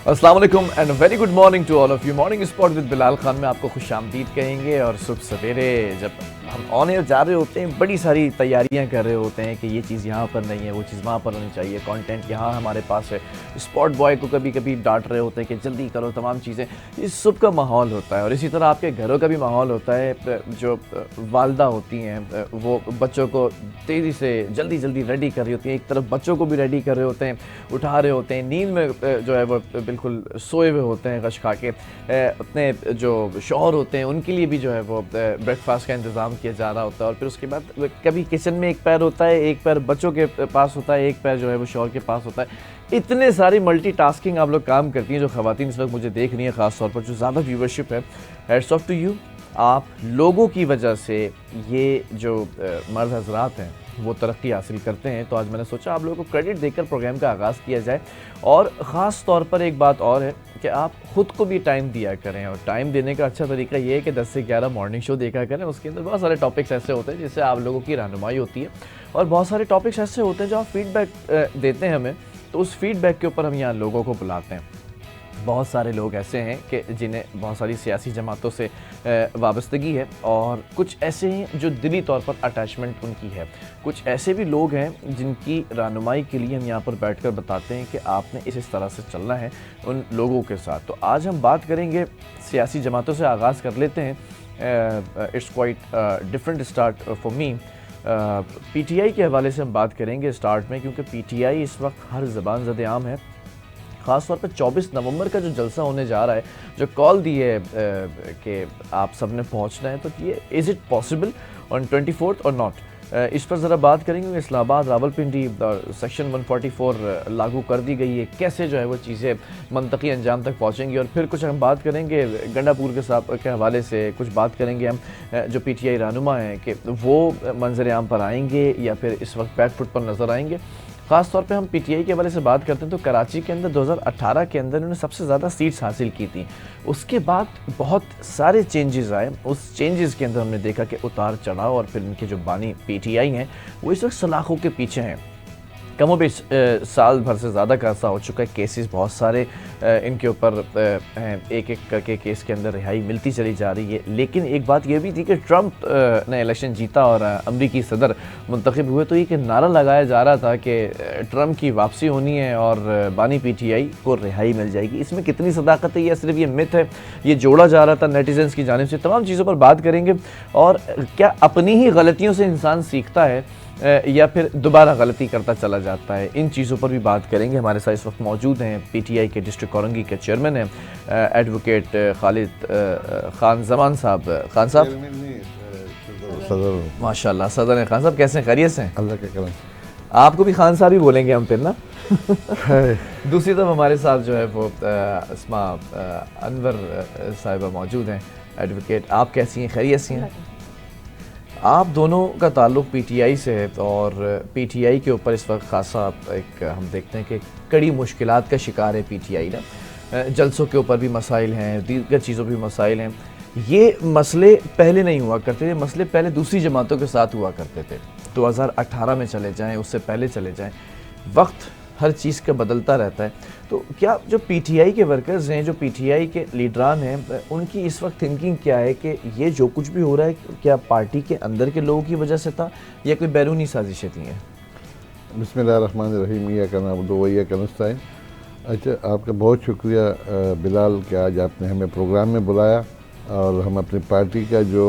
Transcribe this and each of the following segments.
अस्सलाम वालेकुम and very good morning to all of you. Morning spot with Bilal Khan में आपको खुशामदीद कहेंगे। और सुबह सवेरे जब हम ऑन एयर जा रहे होते हैं, बड़ी सारी तैयारियां कर रहे होते हैं कि ये चीज़ यहाँ पर नहीं है, वो चीज़ वहाँ पर होनी चाहिए, कंटेंट यहाँ हमारे पास है। स्पॉट बॉय को कभी कभी डांट रहे होते हैं कि जल्दी करो तमाम चीज़ें। ये सुबह का माहौल होता है और इसी तरह आपके घरों का भी माहौल होता है। जो वालदा होती हैं वो बच्चों को तेज़ी से जल्दी जल्दी रेडी कर रही होती हैं, एक तरफ बच्चों को भी रेडी कर रहे होते हैं, उठा रहे होते हैं, नींद में जो है वो बिल्कुल सोए हुए होते हैं गश खा के। अपने जो शौहर होते हैं उनके लिए भी जो है वो ब्रेकफास्ट का इंतज़ाम किया जा रहा होता है। और फिर उसके बाद कभी किचन में एक पैर होता है, एक पैर बच्चों के पास होता है, एक पैर जो है वो शौहर के पास होता है। इतने सारी मल्टीटास्किंग आप लोग काम करती हैं। जो ख़वातीन इस वक्त मुझे देख रही हैं, ख़ास तौर पर जो ज़्यादा व्यूवरशिप है, हैट्स ऑफ टू यू। आप लोगों की वजह से ये जो मर्द हज़रात हैं वो तरक्की हासिल करते हैं। तो आज मैंने सोचा आप लोगों को क्रेडिट देकर प्रोग्राम का आगाज़ किया जाए। और ख़ास तौर पर एक बात और है कि आप ख़ुद को भी टाइम दिया करें। और टाइम देने का अच्छा तरीका ये है कि 10 से 11 मॉर्निंग शो देखा करें। उसके अंदर बहुत सारे टॉपिक्स ऐसे होते हैं जिससे आप लोगों की रहनुमाई होती है, और बहुत सारे टॉपिक्स ऐसे होते हैं जो आप फीडबैक देते हैं हमें, तो उस फीडबैक के ऊपर हम यहाँ लोगों को बुलाते हैं। बहुत सारे लोग ऐसे हैं कि जिन्हें बहुत सारी सियासी जमातों से वाबस्तगी है, और कुछ ऐसे हैं जो दिली तौर पर अटैचमेंट उनकी है। कुछ ऐसे भी लोग हैं जिनकी रहनुमाई के लिए हम यहाँ पर बैठकर बताते हैं कि आपने इस तरह से चलना है उन लोगों के साथ। तो आज हम बात करेंगे सियासी जमातों से, आगाज़ कर लेते हैं। It's quite different start for me. PTI के हवाले से हम बात करेंगे स्टार्ट में, क्योंकि PTI इस वक्त हर ज़बान ज़द-ए-आम है। ख़ास तौर पर 24 नवंबर का जो जलसा होने जा रहा है, जो कॉल दी है कि आप सब ने पहुँचना है, तो ये इज़ इट पॉसिबल ऑन 24 और नॉट, इस पर ज़रा बात करेंगे। इस्लामाबाद, रावलपिंडी सेक्शन 144 लागू कर दी गई है, कैसे जो है वो चीज़ें मंतकी अंजाम तक पहुँचेंगी। और फिर कुछ हम बात करेंगे गंडापुर के हवाले से, कुछ बात करेंगे हम जो PTI रहनुमा हैं कि वो मंजर आम पर आएंगे या फिर इस वक्त बैक फुट पर नज़र आएंगे। ख़ास तौर पे हम PTI के हवाले से बात करते हैं तो कराची के अंदर 2018 के अंदर इन्होंने सबसे ज़्यादा सीट्स हासिल की थी। उसके बाद बहुत सारे चेंजेस आए। उस चेंजेस के अंदर हमने देखा कि उतार चढ़ाव, और फिर इनके जो बानी PTI हैं वो इस वक्त सलाखों के पीछे हैं। कमोबेश साल भर से ज़्यादा का अर्सा हो चुका है, केसेस बहुत सारे इनके ऊपर हैं, एक एक करके केस के अंदर रिहाई मिलती चली जा रही है। लेकिन एक बात ये भी थी कि ट्रंप ने इलेक्शन जीता और अमरीकी सदर मुंतखब हुए, तो ये नारा लगाया जा रहा था कि ट्रंप की वापसी होनी है और बानी PTI को रिहाई मिल जाएगी। इसमें कितनी सदाकत है या सिर्फ ये मिथ है, ये जोड़ा जा रहा था नेटिजन्स की जानिब से। तमाम चीज़ों पर बात करेंगे। और क्या अपनी ही गलतियों से इंसान सीखता है या फिर दोबारा गलती करता चला जाता है, इन चीज़ों पर भी बात करेंगे। हमारे साथ इस वक्त मौजूद हैं PTI के डिस्ट्रिक्ट कोरंगी के चेयरमैन हैं एडवोकेट खालिद खान जमान साहब। खान साहब, सदर, माशाल्लाह सदर हैं। खान साहब कैसे हैं, खैरियत से हैं? अल्लाह के करम। आपको भी खान साहब ही बोलेंगे हम फिर ना। दूसरी तरफ हमारे साथ जो है वो अस्मा अनवर साहिबा मौजूद हैं, एडवोकेट। आप कैसी हैं, खैरियत से हैं? आप दोनों का ताल्लुक़ PTI से है, और PTI के ऊपर इस वक्त खासा एक हम देखते हैं कि कड़ी मुश्किलात का शिकार है PTI ना। जलसों के ऊपर भी मसाइल हैं, दीगर चीज़ों पर भी मसाइल हैं। ये मसले पहले नहीं हुआ करते थे, मसले पहले दूसरी जमातों के साथ हुआ करते थे। 2018 में चले जाएँ, उससे पहले चले जाएँ, वक्त हर चीज़ का बदलता रहता है। तो क्या जो PTI के वर्कर्स हैं, जो PTI के लीडरान हैं, उनकी इस वक्त थिंकिंग क्या है कि ये जो कुछ भी हो रहा है क्या पार्टी के अंदर के लोगों की वजह से था या कोई बैरूनी साजिशें थी हैं? बिस्मिल्लाहिर्रहमानिर्रहीम, या करना दो या कनस्ताइन। अच्छा, आपका बहुत शुक्रिया बिलाल कि आज आपने हमें प्रोग्राम में बुलाया और हम अपनी पार्टी का जो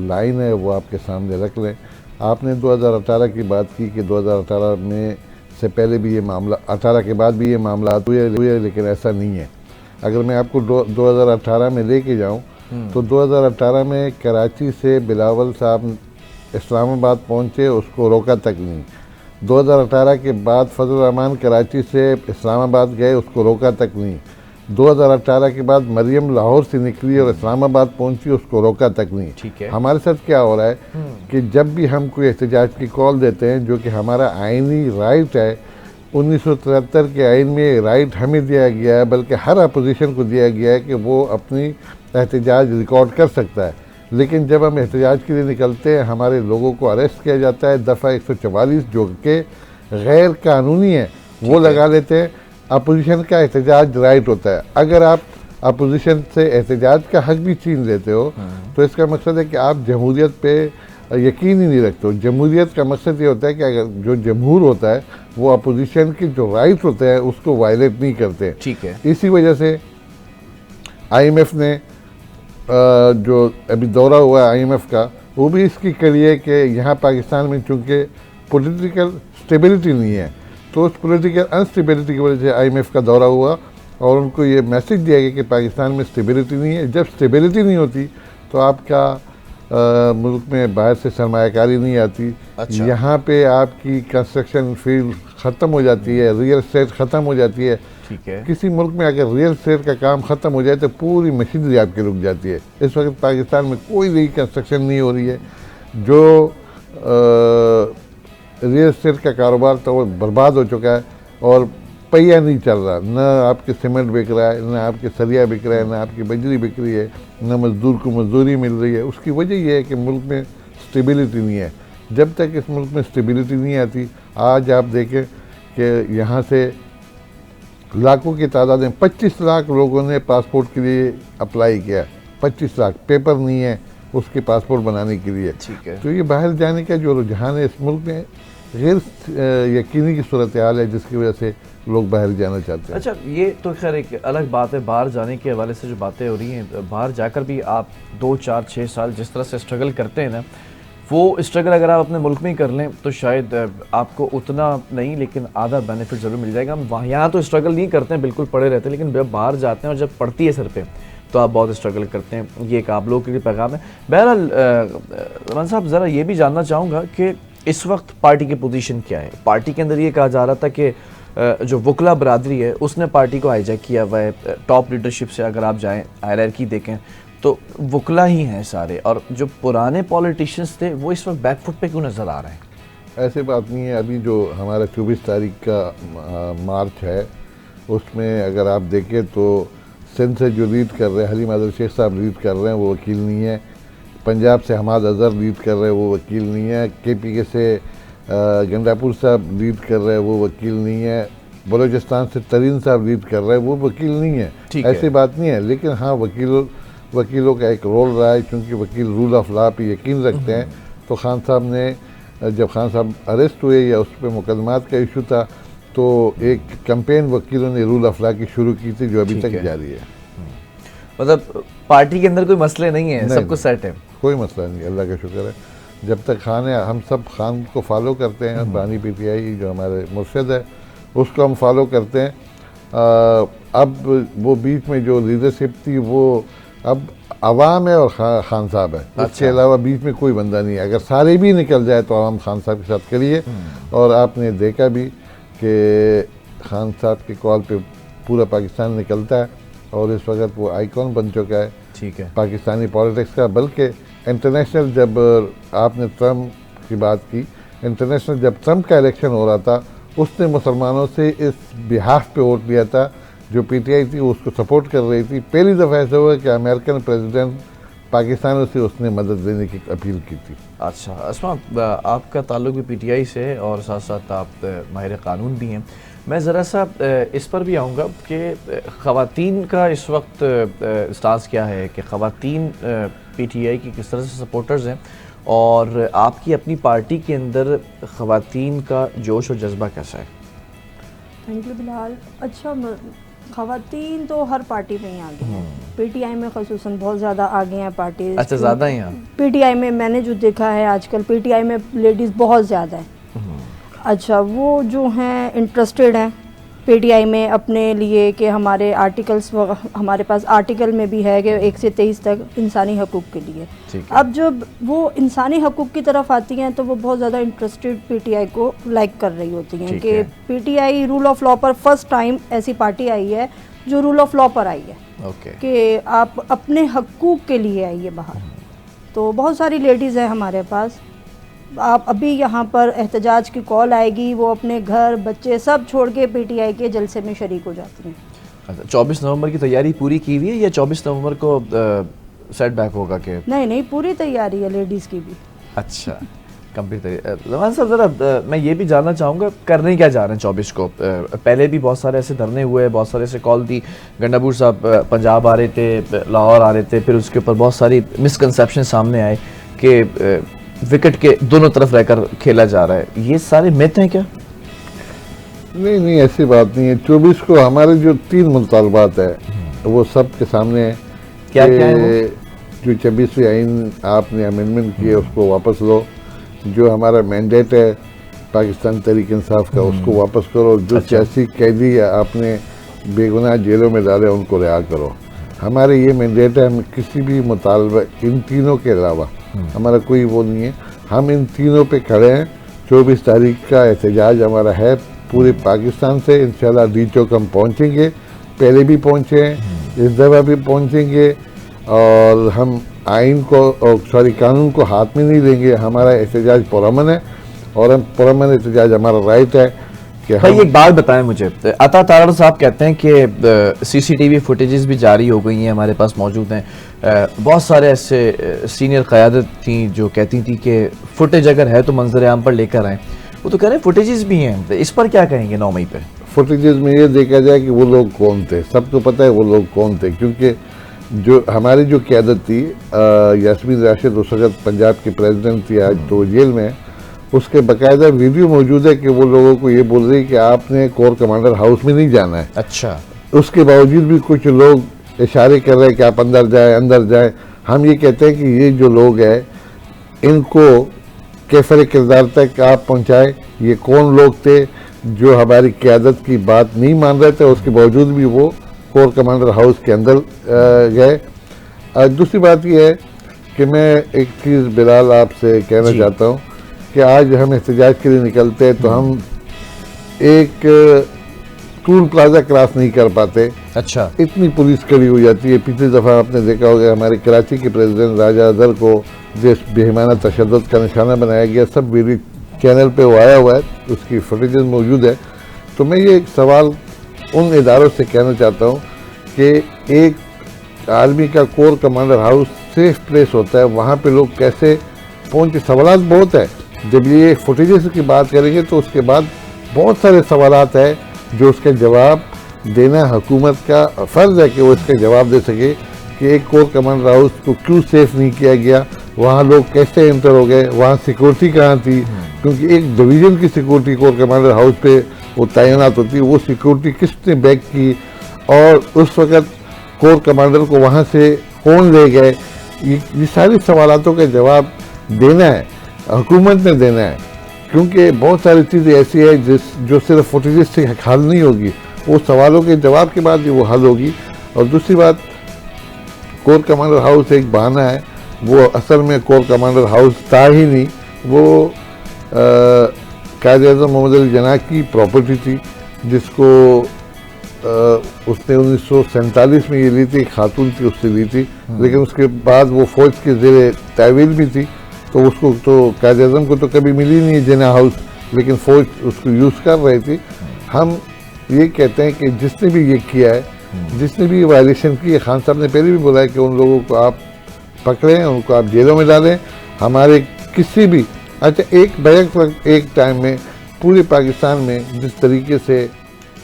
लाइन है वो आपके सामने रख लें। आपने 2018 की बात की कि 2018 में से पहले भी ये मामला, 18 के बाद भी ये मामला हुए, लेकिन ऐसा नहीं है। अगर मैं आपको 2018 में लेके जाऊं तो 2018 में कराची से बिलावल साहब इस्लामाबाद पहुंचे, उसको रोका तक नहीं। 2018 के बाद फजल रहमान कराची से इस्लामाबाद गए, उसको रोका तक नहीं। 2018 के बाद मरियम लाहौर से निकली और इस्लामाबाद पहुंची, उसको रोका तक नहीं। ठीक है। हमारे साथ क्या हो रहा है कि जब भी हम कोई एहतजाज की कॉल देते हैं, जो कि हमारा आइनी राइट है, 1973 के आइन में राइट हमें दिया गया है, बल्कि हर अपोजिशन को दिया गया है कि वो अपनी एहतजाज रिकॉर्ड कर सकता है। लेकिन जब हम एहतजाज के लिए निकलते हैं, हमारे लोगों को अरेस्ट किया जाता है। दफ़ा 144 जो कि गैर कानूनी है वो लगा लेते हैं। अपोजिशन का एहतजाज राइट होता है। अगर आप अपोजिशन से एहतजाज का हक भी छीन लेते हो तो इसका मकसद है कि आप जमहूरियत पे यकीन ही नहीं रखते हो। जमहूरियत का मकसद ये होता है कि अगर जो जमहूर होता है वो अपोजिशन के जो राइट होते हैं उसको वायलेट नहीं करते। ठीक है। इसी वजह से IMF ने जो अभी दौरा हुआ है IMF का, वो भी इसकी कड़ी है कि यहाँ पाकिस्तान में चूँकि पॉलिटिकल स्टेबिलिटी नहीं है, तो उस पॉलिटिकल अनस्टेबिलिटी की वजह से IMF का दौरा हुआ और उनको ये मैसेज दिया गया कि पाकिस्तान में स्टेबिलिटी नहीं है। जब स्टेबिलिटी नहीं होती तो आपका मुल्क में बाहर से सरमायाकारी नहीं आती। अच्छा। यहाँ पे आपकी कंस्ट्रक्शन फील्ड ख़त्म हो जाती है, रियल एस्टेट ख़त्म हो जाती है। ठीक है। किसी मुल्क में अगर रियल एस्टेट का काम ख़त्म हो जाए तो पूरी मशीनरी आपकी रुक जाती है। इस वक्त पाकिस्तान में कोई नई कंस्ट्रक्शन नहीं हो रही है। जो रियल एस्टेट का कारोबार तो वो बर्बाद हो चुका है और पहिया नहीं चल रहा। न आपके सीमेंट बिक रहा है, न आपके सरिया बिक रहा है, न आपकी बजरी बिक रही है, न मजदूर को मजदूरी मिल रही है। उसकी वजह यह है कि मुल्क में स्टेबिलिटी नहीं है। जब तक इस मुल्क में स्टेबिलिटी नहीं आती, आज आप देखें कि यहाँ से लाखों की तादाद में 25 लाख लोगों ने पासपोर्ट के लिए अप्लाई किया। 25 लाख पेपर नहीं है उसके पासपोर्ट बनाने के लिए। ठीक है। तो ये बाहर जाने का जो रुझान है इस मुल्क में गैर यकीनी की सूरत हाल है, जिसकी वजह से लोग बाहर जाना चाहते हैं। अच्छा, ये तो खैर एक अलग बात है। बाहर जाने के हवाले से जो बातें हो रही हैं, बाहर जाकर भी आप 2, 4, 6 साल जिस तरह से स्ट्रगल करते हैं ना, वो स्ट्रगल अगर आप अपने मुल्क में ही कर लें तो शायद आपको उतना नहीं लेकिन आधा बेनिफिट ज़रूर मिल जाएगा। हम वहाँ यहाँ तो स्ट्रगल नहीं करते हैं, बिल्कुल पड़े रहते हैं, लेकिन जब बाहर जाते हैं और जब पड़ती है सर पे तो आप बहुत स्ट्रगल करते हैं। ये एक आप लोगों के लिए पैगाम है। बहरहाल रमन साहब, ज़रा ये भी जानना चाहूँगा कि इस वक्त पार्टी की पोजीशन क्या है। पार्टी के अंदर ये कहा जा रहा था कि जो वकला बरादरी है उसने पार्टी को हाईजैक किया हुआ है। टॉप लीडरशिप से अगर आप जाएँ, हायरार्की देखें तो वकला ही हैं सारे, और जो पुराने पॉलिटिशियंस थे वो इस वक्त बैकफुट पे क्यों नज़र आ रहे हैं? ऐसे बात नहीं है। अभी जो हमारा 24 तारीख का मार्च है उसमें अगर आप देखें तो सिंध से जो लीड कर रहे हैं हलीम आदिल शेख साहब लीड कर रहे हैं, वो वकील नहीं है। पंजाब से हमाद अज़हर लीड कर रहे हैं, वो वकील नहीं है। KPK से गंडापुर साहब लीड कर रहे हैं, वो वकील नहीं है। बलूचिस्तान से तरीन साहब लीड कर रहे हैं, वो वकील नहीं है। ऐसी बात नहीं है, लेकिन हाँ वकीलों का एक रोल रहा है, क्योंकि वकील रूल ऑफ लॉ पे यकीन रखते हैं। तो खान साहब ने जब खान साहब अरेस्ट हुए या उस पर मुकदमात का इशू था तो एक कैंपेन वकीलों ने रूल ऑफ लॉ की शुरू की थी जो अभी तक जारी है। मतलब पार्टी के अंदर कोई मसले नहीं है, सब कुछ सेट है, कोई मसला नहीं, अल्लाह का शुक्र है। जब तक खान है, हम सब खान को फॉलो करते हैं। बानी PTI जो हमारे मुर्शद है उसको हम फॉलो करते हैं। अब वो बीच में जो लीडरशिप थी वो अब अवाम है और खान साहब है। अच्छा। उसके अलावा बीच में कोई बंदा नहीं है। अगर सारे भी निकल जाए तो अवाम खान साहब के साथ करिए। और आपने देखा भी कि खान साहब के कॉल पे पूरा पाकिस्तान निकलता है और इस वक्त वो आइकॉन बन चुका है। ठीक है। पाकिस्तानी पॉलिटिक्स का। बल्कि इंटरनेशनल, जब आपने ट्रम्प की बात की, इंटरनेशनल जब ट्रम्प का इलेक्शन हो रहा था उसने मुसलमानों से इस बिहाफ पे वोट लिया था। जो PTI थी वो उसको सपोर्ट कर रही थी। पहली दफ़ा ऐसा हुआ कि अमेरिकन प्रेसिडेंट पाकिस्तान से उसने मदद देने की अपील की थी। अच्छा अस्मा, आपका ताल्लुक भी PTI से है और साथ साथ आप माहिर कानून भी हैं। मैं ज़रा सा इस पर भी आऊँगा कि ख़वातीन का इस वक्त स्टांस क्या है, कि ख़वातीन PTI की किस तरह से सपोर्टर्स हैं और आपकी अपनी पार्टी के अंदर ख़वातीन का जोश और जज्बा कैसा है? Thank you Bilal. अच्छा, ख़वातीन तो हर पार्टी में ही आगे हैं। PTI में ख़ुसूसन बहुत ज़्यादा आगे हैं पार्टी। अच्छा, ज़्यादा ही हैं? PTI में मैंने जो देखा है आजकल PTI में लेडीज़ बहुत ज़्यादा है। अच्छा, वो जो हैं इंटरेस्टेड हैं PTI में अपने लिए कि हमारे आर्टिकल्स, हमारे पास आर्टिकल में भी है कि 1 से 23 तक इंसानी हकूक़ के लिए। अब जब वो इंसानी हकूक़ की तरफ आती हैं तो वो बहुत ज़्यादा इंटरेस्टेड PTI को लाइक कर रही होती हैं कि PTI रूल ऑफ लॉ पर फर्स्ट टाइम ऐसी पार्टी आई है जो रूल ऑफ लॉ पर आई है। कि आप अपने हकूक़ के लिए आइए बाहर। तो बहुत सारी लेडीज़ हैं हमारे पास। आप अभी यहाँ पर एहतजाज की कॉल आएगी, वो अपने घर बच्चे सब छोड़ के PTI के जलसे में शरीक हो जाती हैं। अच्छा, 24 नवंबर की तैयारी पूरी की हुई है या 24 नवंबर को सेटबैक होगा? कि नहीं, पूरी तैयारी है लेडीज़ की भी। अच्छा, कंप्लीट जमान साहब ज़रा मैं ये भी जानना चाहूँगा करने क्या जा रहे हैं 24 को। पहले भी बहुत सारे ऐसे धरने हुए, बहुत सारे ऐसे कॉल दी, गंडापुर साहब पंजाब आ रहे थे, लाहौर आ रहे थे, फिर उसके ऊपर बहुत सारी मिसकंसेप्शन सामने आए कि विकेट के दोनों तरफ रहकर खेला जा रहा है। ये सारे मिथ हैं क्या? नहीं नहीं, ऐसी बात नहीं है। 24 को हमारे जो 3 मुतालबात है वो सब के सामने है। क्या क्या है वो? जो 26वीं आइन आपने अमेंडमेंट किए उसको वापस लो, जो हमारा मैंडेट है पाकिस्तान तहरीक इंसाफ का उसको वापस करो, जो सियासी कैदी आपने बेगुनाह जेलों में डाले उनको रिहा करो। हमारे ये मैंडेट है, हम किसी भी मुतालबा इन तीनों के अलावा हमारा कोई वो नहीं है। हम इन तीनों पे खड़े हैं। 24 तारीख का एहतजाज हमारा है पूरे पाकिस्तान से। इंशाल्लाह डीचौक हम पहुँचेंगे, पहले भी पहुँचे हैं, इस दफ़ा भी पहुँचेंगे और हम आइन को सॉरी कानून को हाथ में नहीं लेंगे। हमारा एहतजाज पुरअमन है और हम पुरअमन एहतजाज हमारा राइट है कि भाई एक बात बताएं मुझे, अता तारड़ साहब कहते हैं कि सीसीटीवी फुटेजेस भी जारी हो गई हैं, हमारे पास मौजूद हैं। बहुत सारे ऐसे सीनियर क़यादत थी जो कहती थी कि फुटेज अगर है तो मंजर आम पर लेकर आएँ। वो तो कह रहे हैं फुटेजेस भी हैं, तो इस पर क्या कहेंगे 9 मई पे? फुटेजेस में ये देखा जाए कि वो लोग कौन थे, सबको पता है वो लोग कौन थे, क्योंकि जो हमारी जो क़यादत थी यास्मीन राशिद उस वक्त पंजाब की प्रेसिडेंट थी, आज तो जेल में। उसके बाकायदा वीडियो मौजूद है कि वो लोगों को ये बोल रही है कि आपने कोर कमांडर हाउस में नहीं जाना है। अच्छा। उसके बावजूद भी कुछ लोग इशारे कर रहे हैं कि आप अंदर जाए अंदर जाए। हम ये कहते हैं कि ये जो लोग हैं इनको कैफर किरदार तक आप पहुँचाए। ये कौन लोग थे जो हमारी क़यादत की बात नहीं मान रहे थे, उसके बावजूद भी वो कोर कमांडर हाउस के अंदर गए। दूसरी बात यह है कि मैं एक चीज़ बिलाल आपसे कहना चाहता हूँ कि आज हम एहतजाज के लिए निकलते हैं तो हम एक टूल प्लाजा क्रॉस नहीं कर पाते। अच्छा। इतनी पुलिस खड़ी हो जाती है। पिछली दफ़ा आपने देखा होगा हमारे कराची के प्रेसिडेंट राजा अदर को जिस बेईमाना तशद्दुद का निशाना बनाया गया, सब वीडियो चैनल पे वो आया हुआ है, उसकी फुटेजेस मौजूद है। तो मैं ये एक सवाल उन इदारों से कहना चाहता हूँ कि एक आर्मी का core commander house safe place होता है, वहाँ पे लोग कैसे पहुँचे? सवालात बहुत है। जब ये फुटेजेस की बात करेंगे तो उसके बाद बहुत सारे सवालात है जो उसके जवाब देना हुकूमत का फ़र्ज़ है कि वो इसका जवाब दे सके कि एक कोर कमांडर हाउस को क्यों सेफ नहीं किया गया, वहाँ लोग कैसे एंटर हो गए, वहाँ सिक्योरिटी कहाँ थी, क्योंकि एक डिवीज़न की सिक्योरिटी कोर कमांडर हाउस पे वो तैनात होती है, वो सिक्योरिटी किसने बैक की और उस वक़्त कोर कमांडर को वहाँ से कौन ले गए, ये सारी सवालों का जवाब देना है, हुकूमत ने देना है। क्योंकि बहुत सारी चीज़ें ऐसी है जो सिर्फ फुटेजेस से हल नहीं होगी, वो सवालों के जवाब के बाद ही वो हल होगी। और दूसरी बात, कोर कमांडर हाउस एक बहाना है, वो असल में कोर कमांडर हाउस था ही नहीं। वो कायद-ए-आज़म मोहम्मद अली जिन्ना की प्रॉपर्टी थी जिसको उसने 1947 में ये ली थी, खातून थी उससे ली थी, लेकिन उसके बाद वो फ़ौज के ज़ेरे तहवील भी थी, तो उसको तो कायद-ए-आज़म को तो कभी मिली नहीं जिन्ना हाउस, लेकिन फ़ौज उसको यूज़ कर रही थी। हम ये कहते हैं कि जिसने भी ये किया है, जिसने भी ये वायलेशन की है, खान साहब ने पहले भी बोला है कि उन लोगों को आप पकड़ें, उनको आप जेलों में डालें। हमारे किसी भी एक टाइम में पूरे पाकिस्तान में जिस तरीके से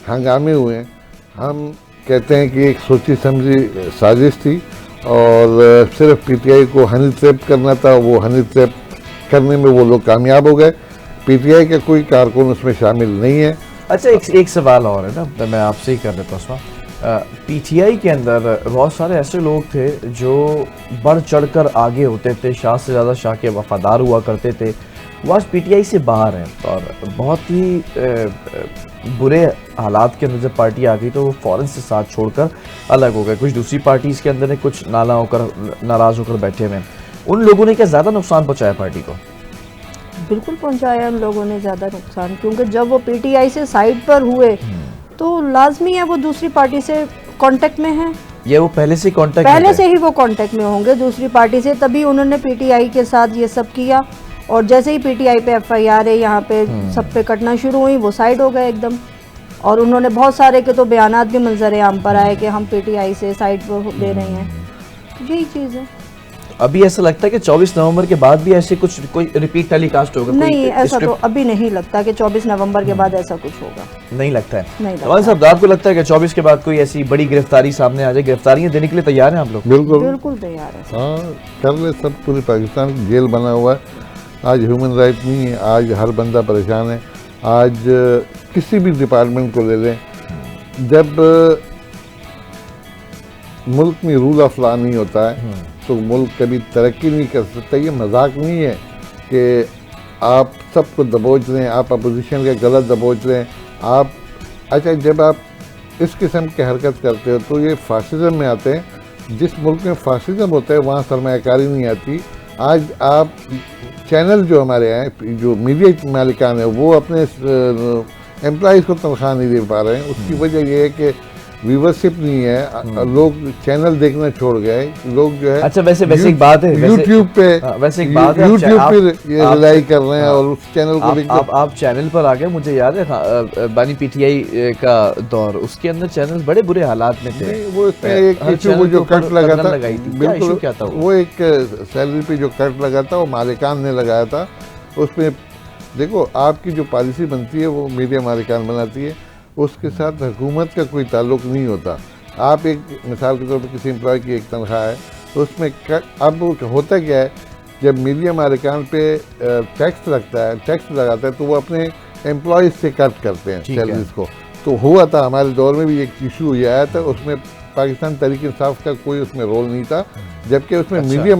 हंगामे हुए हैं, हम कहते हैं कि एक सोची समझी साजिश थी और सिर्फ पीटीआई को हनी ट्रैप करना था। वो हनी ट्रैप करने में वो लोग कामयाब हो गए। पीटीआई का कोई कारकुन उसमें शामिल नहीं है। अच्छा, एक सवाल और है ना, तो मैं आपसे ही कर देता हूँ। पीटीआई के अंदर बहुत सारे ऐसे लोग थे जो बढ़ चढ़कर आगे होते थे, शाह से ज़्यादा शाह के वफादार हुआ करते थे। वो आज पीटीआई से बाहर हैं और बहुत ही बुरे हालात के अंदर जब पार्टी आ गई तो वो फ़ौरन से साथ छोड़कर अलग हो गए। कुछ दूसरी पार्टीज़ के अंदर है, कुछ नाराज़ होकर बैठे हुए हैं। उन लोगों ने क्या ज़्यादा नुकसान पहुँचाया पार्टी को? बिल्कुल पहुंचाया उन लोगों ने ज़्यादा नुकसान, क्योंकि जब वो पीटीआई से साइड पर हुए तो लाजमी है वो दूसरी पार्टी से कांटेक्ट में हैं। ये वो पहले से ही वो कांटेक्ट में होंगे दूसरी पार्टी से, तभी उन्होंने पीटीआई के साथ ये सब किया। और जैसे ही पीटीआई पे एफआईआर है यहाँ पे सब पे कटना शुरू हुई, वो साइड हो गए एकदम। और उन्होंने बहुत सारे के तो बयानात भी मंजर आम पर आए कि हम पीटीआई से साइड पर ले रहे हैं। यही चीज़ है। अभी ऐसा लगता है कि 24 नवंबर के बाद भी ऐसे कुछ कोई रिपीट टेलीकास्ट होगा? नहीं, कोई ऐसा तो स्क्रिप्ट अभी नहीं लगता कि 24 नवंबर के बाद ऐसा कुछ होगा। नहीं लगता है। नहीं लगता। नवाज साहब, आपको लगता है कि 24 के बाद कोई ऐसी बड़ी गिरफ्तारी सामने आ जाए? गिरफ्तारियां देने के लिए तैयार हैं आप लोग? बिल्कुल बिल्कुल तैयार है। हाँ, कर ले सब। पूरे पाकिस्तान की जेल बना हुआ है। आज ह्यूमन राइट नहीं है, आज हर बंदा परेशान है। आज किसी भी डिपार्टमेंट को ले लें, जब मुल्क में रूल ऑफ लॉ नहीं होता है तो मुल्क कभी तरक्की नहीं कर सकता। ये मजाक नहीं है कि आप सबको दबोच लें, आप अपोजिशन का गलत दबोच लें। आप अच्छा, जब आप इस किस्म की हरकत करते हो तो ये फासिज्म में आते हैं। जिस मुल्क में फासिज्म होता है वहाँ सरमायाकारी नहीं आती। आज आप चैनल जो हमारे हैं, जो मीडिया मालिकान है, वो अपने एम्प्लॉइज़ को तनख्वाह नहीं दे पा रहे हैं। उसकी वजह ये है कि व्यूवरशिप नहीं है, लोग चैनल देखना छोड़ गए। लोग जो है, अच्छा, वैसे एक बात है, यूट्यूब पे, वैसे एक बात है, यूट्यूब पे ये रिलाई कर रहे हैं और उस चैनल को आप चैनल पर आ गए। मुझे याद है बानी पीटीआई का दौर, उसके अंदर चैनल बड़े बुरे हालात में थे। वो इसमें एक इशू, वो जो कट लगा था, बिल्कुल क्या था वो एक सैलरी पे जो कट लगा था वो मालिकान ने लगाया था। उसमें देखो, आपकी जो पॉलिसी बनती है वो मीडिया मालिकान बनाती है, उसके साथ हुकूमत का कोई ताल्लुक नहीं होता। आप एक मिसाल के तौर पर किसी एम्प्लॉय की एक तनख्वाह है, उसमें अब होता क्या है, जब मीडिया मालिकान पे टैक्स लगता है, टैक्स लगाता है, तो वो अपने एम्प्लॉयज़ से कट करते हैं सैलरीज को। तो हुआ था हमारे दौर में भी एक इशू ये आया था, उसमें पाकिस्तान तहरीक इंसाफ का कोई उसमें रोल नहीं था, जबकि उसमें मीडिया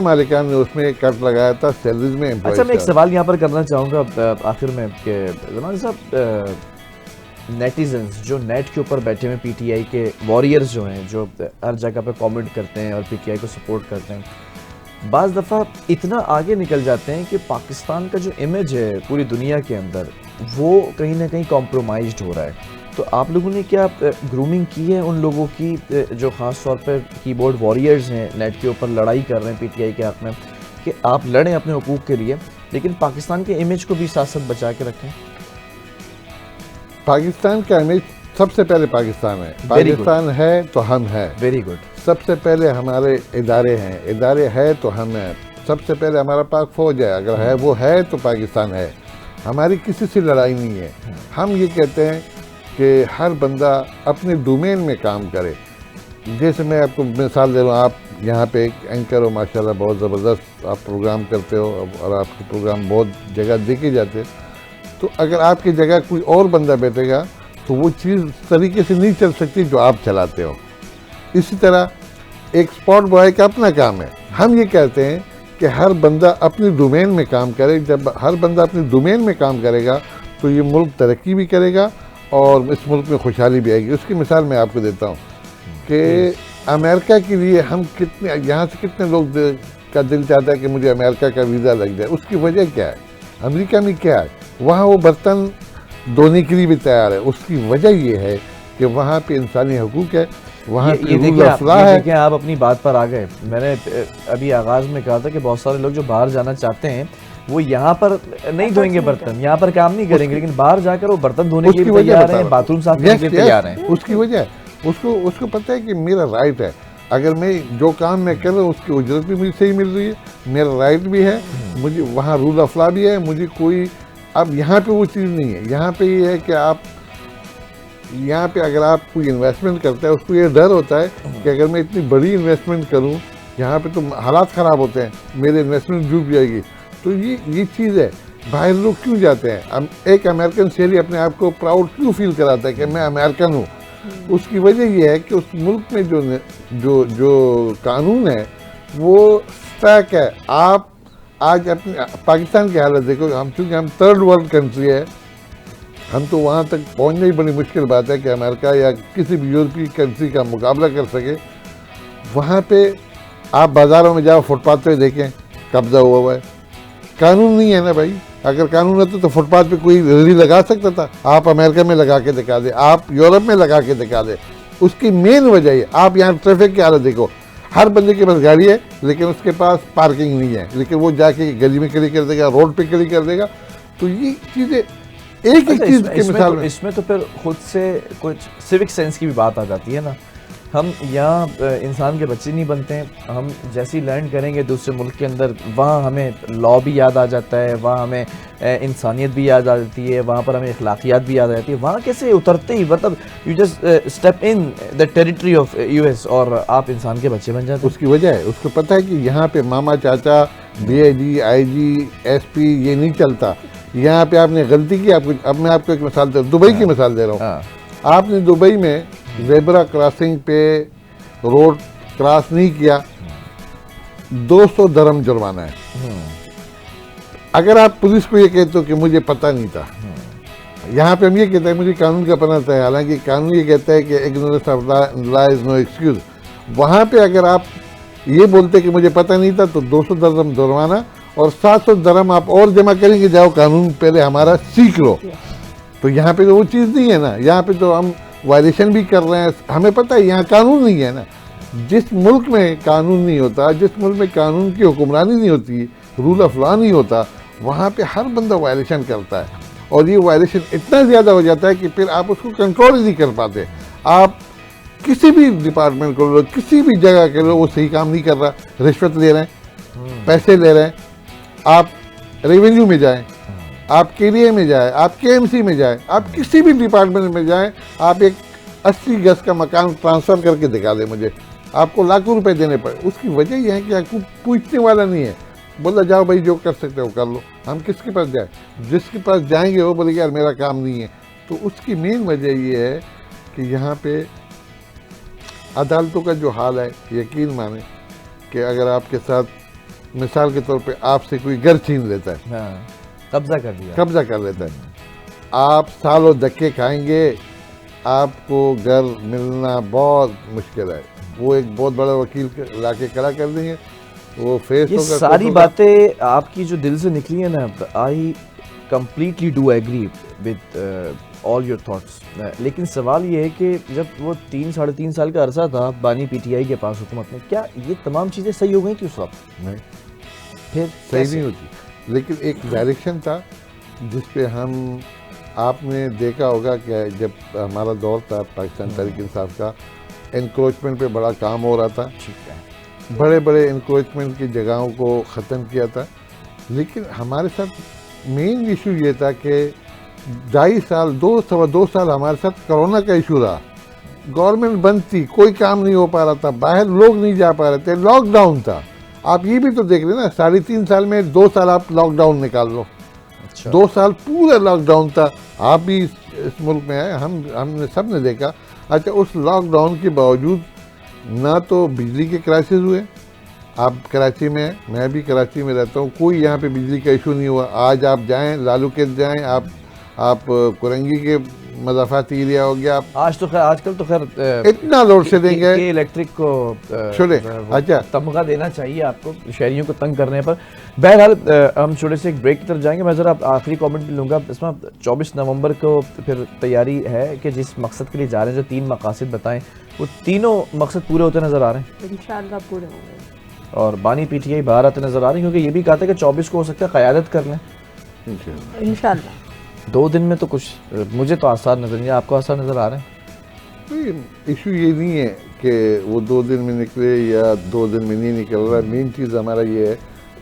मालिकान ने उसमें कट लगाया था सैलरीज में। अच्छा, मैं एक सवाल यहाँ पर करना चाहूँगा आखिर में कि ज़मान साहब, नेटिजन्स जो नेट के ऊपर बैठे हुए पीटीआई के वॉरियर्स जो हैं, जो हर जगह पे कमेंट करते हैं और पीटीआई को सपोर्ट करते हैं, बाज़ दफ़ा इतना आगे निकल जाते हैं कि पाकिस्तान का जो इमेज है पूरी दुनिया के अंदर, वो कहीं ना कहीं कॉम्प्रोमाइज़्ड हो रहा है। तो आप लोगों ने क्या ग्रूमिंग की है उन लोगों की जो ख़ास तौर पर कीबोर्ड वॉरियर्स हैं, नेट के ऊपर लड़ाई कर रहे हैं पीटीआई के हक़ में, कि आप लड़ें अपने हुकूक के लिए, लेकिन पाकिस्तान के इमेज को भी साथ साथ बचा के रखें? पाकिस्तान का इमेज सबसे पहले पाकिस्तान है। पाकिस्तान है तो हम हैं। Very good. सबसे पहले हमारे इदारे हैं, इदारे है तो हम हैं। सबसे पहले हमारा पाक फौज है, अगर है वो है तो पाकिस्तान है। हमारी किसी से लड़ाई नहीं है। हम ये कहते हैं कि हर बंदा अपने डोमेन में काम करे। जैसे मैं आपको मिसाल दे रहा हूँ, आप यहाँ पे एक एंकर हो, माशाल्लाह बहुत ज़बरदस्त आप प्रोग्राम करते हो और आपके प्रोग्राम बहुत जगह देखे जाते हैं। तो अगर आपकी जगह कोई और बंदा बैठेगा तो वो चीज़ तरीके से नहीं चल सकती जो आप चलाते हो। इसी तरह एक स्पॉट बॉय का अपना काम है। हम ये कहते हैं कि हर बंदा अपने डोमेन में काम करे। जब हर बंदा अपने डोमेन में काम करेगा तो ये मुल्क तरक्की भी करेगा और इस मुल्क में खुशहाली भी आएगी। उसकी मिसाल मैं आपको देता हूँ कि अमेरिका के लिए हम कितने, यहाँ से कितने लोग का दिल चाहता है कि मुझे अमेरिका का वीज़ा लग जाए। उसकी वजह क्या है? अमेरिका में क्या है, वहाँ वो बर्तन धोने के लिए भी तैयार है। उसकी वजह ये है कि वहाँ पे इंसानी हकूक़ है, वहाँ पे रूल ऑफ लॉ है। देखिए, आप अपनी बात पर आ गए। मैंने अभी आगाज़ में कहा था कि बहुत सारे लोग जो बाहर जाना चाहते हैं वो यहाँ पर नहीं धोएंगे बर्तन, यहाँ पर काम नहीं करेंगे, लेकिन बाहर जाकर वो बर्तन धोने के लिए तैयार हैं, बाथरूम साफ करने के लिए तैयार हैं। उसकी वजह उसको पता है कि मेरा राइट है। अगर मैं जो काम मैं कर रहा हूँ उसकी उजरत भी मुझे सही मिल रही है, मेरा राइट भी है, मुझे वहाँ रूल ऑफ लॉ भी है, मुझे कोई, अब यहाँ पे वो चीज़ नहीं है। यहाँ पे ये है कि आप यहाँ पे अगर आप कोई इन्वेस्टमेंट करता है उसको ये डर होता है कि अगर मैं इतनी बड़ी इन्वेस्टमेंट करूँ यहाँ पे तो हालात ख़राब होते हैं, मेरे इन्वेस्टमेंट डूब जाएगी। तो ये चीज़ है। बाहर लोग क्यों जाते हैं? एक अमेरिकन शहरी अपने आप को प्राउड क्यों फील कराता है कि मैं अमेरिकन हूँ? उसकी वजह यह है कि उस मुल्क में जो कानून है वो स्टैक है। आप आज अपने पाकिस्तान की हालत देखो, चूँकि हम थर्ड वर्ल्ड कंट्री है, हम तो वहाँ तक पहुँचना ही बड़ी मुश्किल बात है कि अमेरिका या किसी भी यूरोपीय कंट्री का मुकाबला कर सके। वहाँ पे आप बाज़ारों में जाओ, फुटपाथ पे देखें कब्जा हुआ है, कानून नहीं है ना भाई। अगर कानून होता तो फुटपाथ पे कोई रेहड़ी लगा सकता था? आप अमेरिका में लगा के दिखा दे, आप यूरोप में लगा के दिखा दे। उसकी मेन वजह है, आप यहाँ ट्रैफिक की हालत देखो, हर बंदे के पास गाड़ी है लेकिन उसके पास पार्किंग नहीं है, लेकिन वो जाके गली में खड़ी कर देगा, रोड पे खड़ी कर देगा। तो ये चीज़ें एक चीज़ की मिसाल इसमें तो फिर खुद से कुछ सिविक सेंस की भी बात आ जाती है ना हम यहाँ इंसान के बच्चे नहीं बनते हैं। हम जैसे ही लैंड करेंगे दूसरे मुल्क के अंदर, वहाँ हमें लॉ भी याद आ जाता है, वहाँ हमें इंसानियत भी याद आ जाती है, वहाँ पर हमें अखलाकियात भी याद आ जाती है। वहाँ कैसे उतरते ही मतलब you just step in the territory of US और आप इंसान के बच्चे बन जाते हैं। उसकी वजह है, उसको पता है कि यहाँ पे मामा चाचा DIG IG SP ये नहीं चलता। यहाँ पे आपने गलती की। अब मैं आपको एक मिसाल दे रहा हूँ, दुबई की मिसाल दे रहा हूँ। आपने दुबई में ज़ेब्रा क्रॉसिंग पे रोड क्रॉस नहीं किया, 200 दरम जुर्माना है। अगर आप पुलिस को ये कहते हो कि मुझे पता नहीं था, यहाँ पे हम ये कहते हैं मुझे कानून का पता था, हालांकि कानून ये कहता है कि ignorance of law is no excuse. वहाँ पे अगर आप ये बोलते कि मुझे पता नहीं था तो 200 दरम जुर्माना और 700 दरम आप और जमा करेंगे, जाओ कानून पहले हमारा सीख लो। तो यहाँ पे तो वो चीज़ नहीं है ना, यहाँ पे तो हम वायलेशन भी कर रहे हैं। हमें पता है यहाँ कानून नहीं है ना। जिस मुल्क में कानून नहीं होता, जिस मुल्क में कानून की हुक्मरानी नहीं होती, रूल ऑफ लॉ नहीं होता, वहाँ पे हर बंदा वायलेशन करता है। और ये वायलेशन इतना ज़्यादा हो जाता है कि फिर आप उसको कंट्रोल ही नहीं कर पाते। आप किसी भी डिपार्टमेंट को लो, किसी भी जगह के लो, वो सही काम नहीं कर रहा, रिश्वत ले रहे हैं, पैसे ले रहे हैं। आप रेवेन्यू में जाएं, आप KDA में जाएं, आप KMC में जाएं, आप किसी भी डिपार्टमेंट में जाएं, आप एक 80 गज का मकान ट्रांसफ़र करके दिखा दें मुझे, आपको लाखों रुपए देने पड़े। उसकी वजह यह है कि आपको पूछने वाला नहीं है। बोला जाओ भाई जो कर सकते हो कर लो। हम किसके पास जाए? जिसके पास जाएंगे वो बोलेगा यार मेरा काम नहीं है। तो उसकी मेन वजह ये है कि यहाँ पे अदालतों का जो हाल है, यकीन माने कि अगर आपके साथ मिसाल के तौर पे आपसे कोई घर छीन लेता है, हाँ, कब्जा कर दिया, कब्जा कर लेता है, आप सालों धक्के खाएंगे, आपको घर मिलना बहुत मुश्किल है। वो एक बहुत बड़ा वकील लाके खड़ा कर देंगे, वो फेस ये होगा। सारी बातें आपकी जो दिल से निकली है ना, I completely do agree with all your thoughts. लेकिन सवाल ये है कि जब वो 3-3.5 साल का अरसा था बानी PTI के पास हुकूमत में, क्या ये तमाम चीज़ें सही हो गई थी उस वक्त? नहीं, फिर सही नहीं होती। लेकिन एक डायरेक्शन था जिस पे हम, आपने देखा होगा कि जब हमारा दौर था पाकिस्तान तहरीक इंसाफ का, एनक्रोचमेंट पे बड़ा काम हो रहा था। ठीक है, बड़े बड़े इंक्रोचमेंट की जगहों को ख़त्म किया था। लेकिन हमारे साथ मेन इशू ये था कि 2.5 साल 2 साल हमारे साथ कोरोना का इशू रहा। गवर्नमेंट बंद थी, कोई काम नहीं हो पा रहा था, बाहर लोग नहीं जा पा रहे थे, लॉकडाउन था। आप ये भी तो देख रहे ना, 3.5 साल में 2 साल आप लॉकडाउन निकाल लो। अच्छा। 2 साल पूरा लॉकडाउन था। आप भी इस मुल्क में आए, हमने सब ने देखा। अच्छा, उस लॉकडाउन के बावजूद ना तो बिजली के क्राइसिस हुए। आप कराची में हैं, मैं भी कराची में रहता हूँ, कोई यहाँ पे बिजली का इशू नहीं हुआ। आज आप जाएं, लालूकेत जाएं, आप कुरंगी के मज़ाफ़ाती एरिया हो गया, आज तो खैर, आजकल तो खैर इतना लोड शेडिंग है। इलेक्ट्रिक को छोड़े, अच्छा तमगा देना चाहिए आपको शहरियों को तंग करने पर। बहरहाल हम छोटे से एक ब्रेक की तरफ जाएंगे। मैं ज़रा आखिरी कमेंट भी लूँगा। इसमें 24 नवंबर को फिर तैयारी है कि जिस मकसद के लिए जा रहे हैं, जो 3 मकासद बताएं, वो तीनों मकसद पूरे होते नज़र आ रहे हैं इंशाल्लाह पूरे होंगे। और बानी PTI बाहर आते नज़र आ रही है, क्योंकि ये भी कहा था कि 24 को हो सकता है क़यादत कर लें इंशाल्लाह। 2 दिन में। तो कुछ मुझे तो आसार नज़र नहीं है, आपको आसार नज़र आ रहे हैं? इशू ये नहीं है कि वो 2 दिन में निकले या 2 दिन में नहीं निकल रहा। मेन चीज़ हमारा ये है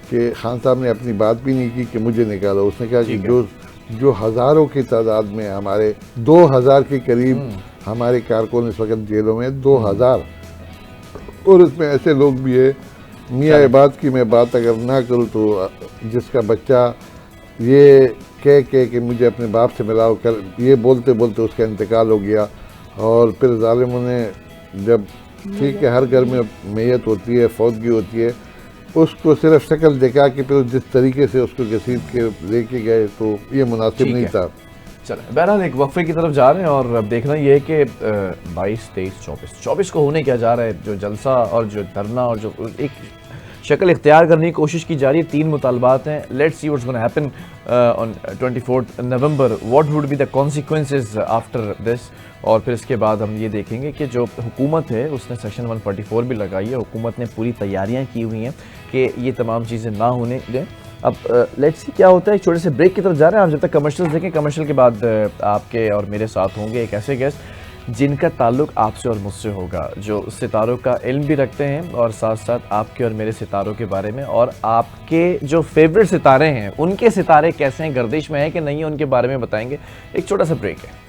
कि खान साहब ने अपनी बात भी नहीं की कि मुझे निकालो। उसने कहा कि जो हज़ारों की तादाद में, हमारे 2000 के करीब हमारे कारकुन इस वक्त जेलों में, 2000, और इसमें ऐसे लोग भी है, मियाँ इबाद की मैं बात अगर ना करूँ तो जिसका बच्चा ये कह कि मुझे अपने बाप से मिलाओ कर, ये बोलते बोलते उसका इंतकाल हो गया। और फिर जालिमों ने जब, ठीक है हर घर में मैयत होती है, फौतगी होती है, उसको सिर्फ शक्ल दिखा के फिर जिस तरीके से उसको घसीट के लेके गए, तो ये मुनासिब नहीं था। चलो बहरहाल एक वक्फे की तरफ जा रहे हैं और अब देखना ये है कि 22, 23, 24 को होने क्या जा रहा है। जो जलसा और जो धरना और जो एक शक्ल इख्तियार करने की कोशिश की जा रही है, 3 मुतालबात हैं। Let's see what's gonna happen on 24 November, what would be the consequences after this. और फिर इसके बाद हम ये देखेंगे कि जो हुकूमत है उसने सेक्शन 144 भी लगाई है। हुकूमत ने पूरी तैयारियां की हुई हैं कि ये तमाम चीज़ें ना होने दें। अब लेट्स सी क्या होता है। एक छोटे से ब्रेक की तरफ जा रहे हैं। आप जब तक कमर्शियल्स देखें, कमर्शियल के बाद आपके और मेरे साथ होंगे एक ऐसे गेस्ट जिनका ताल्लुक आपसे और मुझसे होगा, जो सितारों का इल्म भी रखते हैं और साथ साथ आपके और मेरे सितारों के बारे में, और आपके जो फेवरेट सितारे हैं उनके सितारे कैसे हैं, गर्दिश में है कि नहीं है, उनके बारे में बताएंगे। एक छोटा सा ब्रेक है।